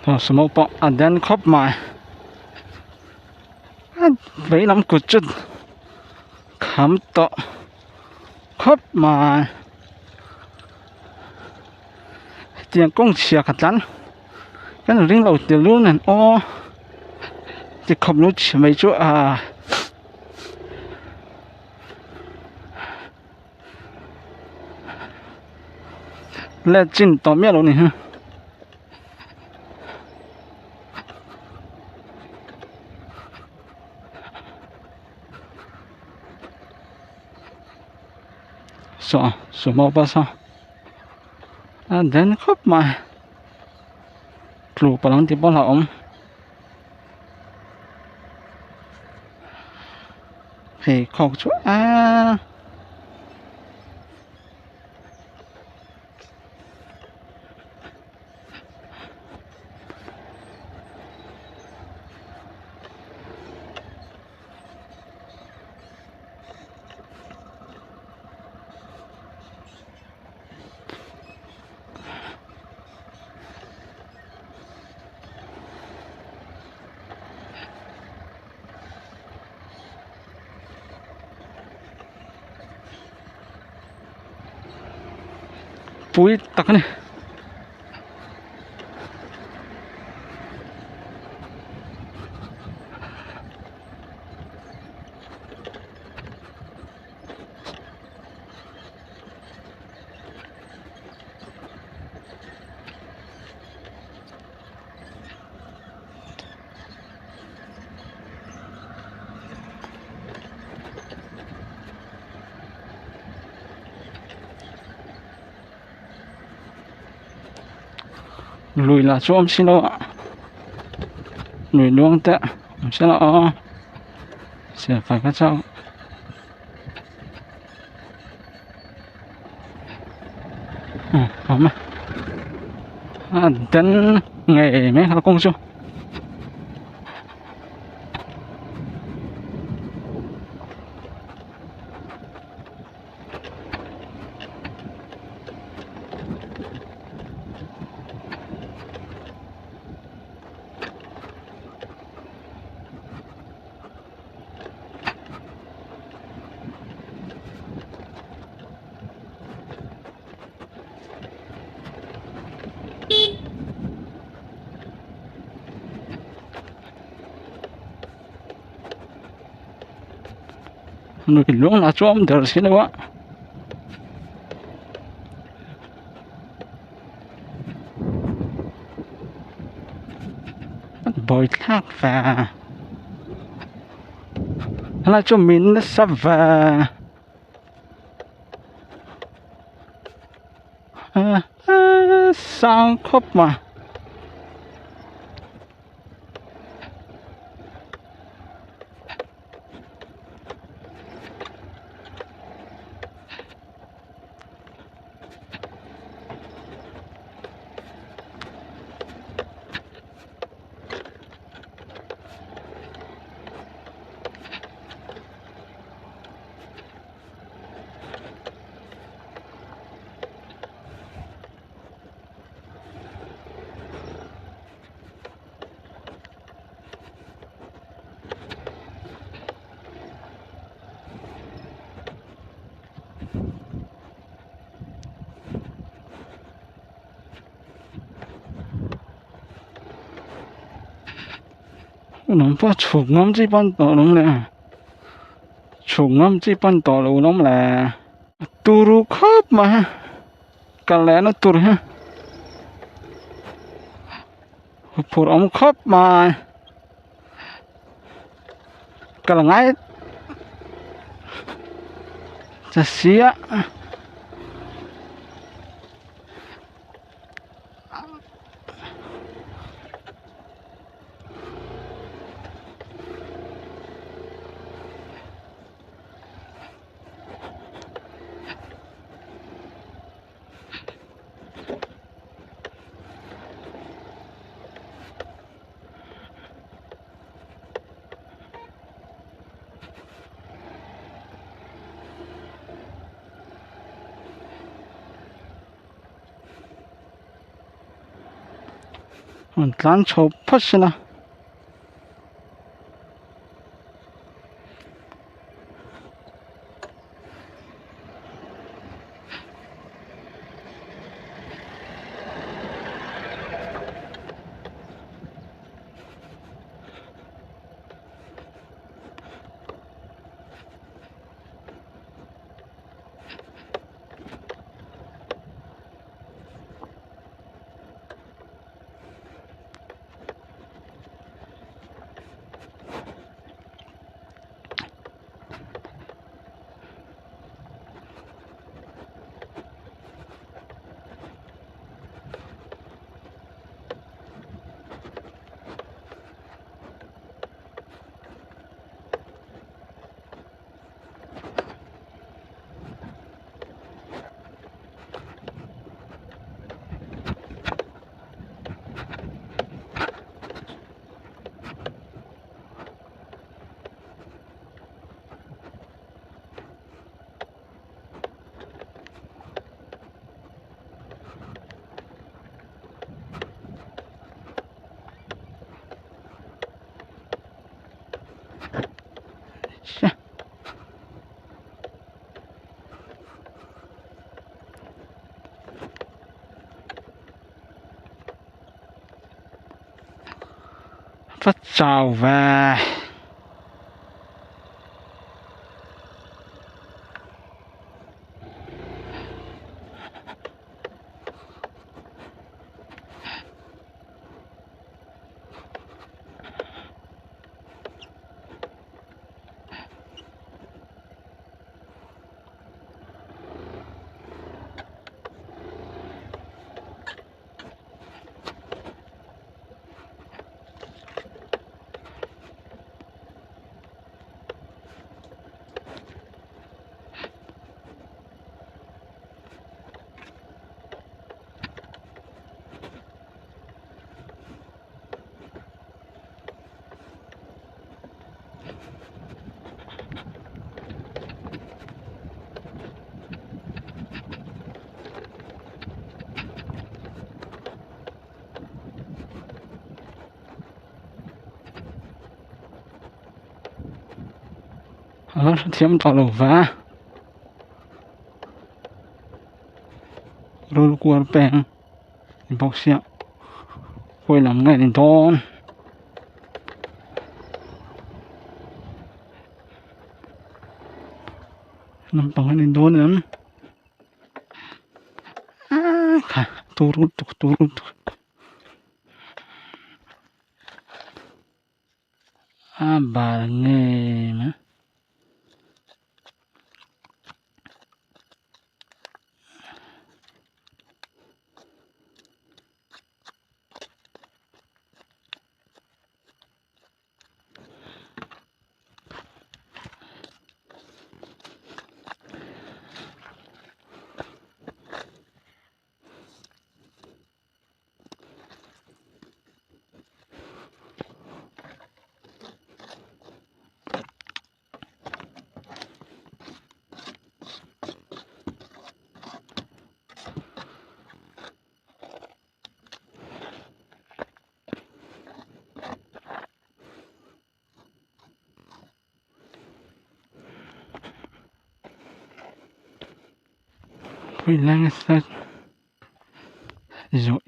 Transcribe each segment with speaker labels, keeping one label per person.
Speaker 1: thọ số một bọ anh đen khóc mà mấy năm cột chút khám tọ khóc mà tiền công xia khát lắm cái nó riêng đầu tiền luôn này ô thì không lúc chỉ mấy chỗ lên chín tỏ mẹ rồi nè sợ sợ mau ba sao anh đến khóc mà lù bà lăng thì bao lão ông thì khóc chỗ bụi tắc này lùi là chỗ ông xin đâu ạ lùi luôn tệ xin lỗi sẽ phải các cháu không mà đến ngày mấy thằng công chung nó cái luống là chỗ ông đỡ xin đâu ạ bồi thác và là cho mình nó sắp và sang khóc mà nó phát chụp ngắm chỉ ban tỏ đúng nè chụp ngắm chỉ ban tỏ luôn nó là turu khóc mà cái lẽ nó turu ha phụ ông khóc mà cái là ngay chả xía 咱瞅不是呢。是。不走呗。是天找路饭，rồi qua bèn bọc xẹo quay làm ngày đến đón nằm bằng ngày đến đón nữa turut bà nghe mà quay lang sa rồi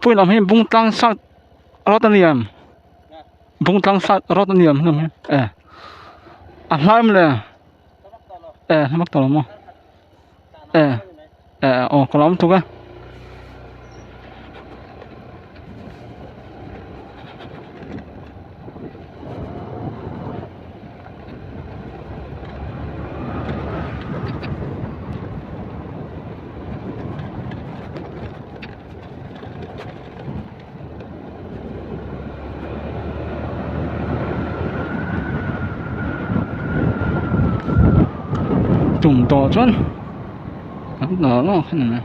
Speaker 1: Pui làm hình bung tăng sang ở đó tên bung tang sat rot niam nam hlaim le namak tolo mo o kolam tu ka trùng to chân nó khăn này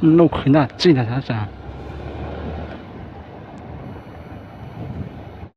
Speaker 1: nụ khỉ nạt chi là sao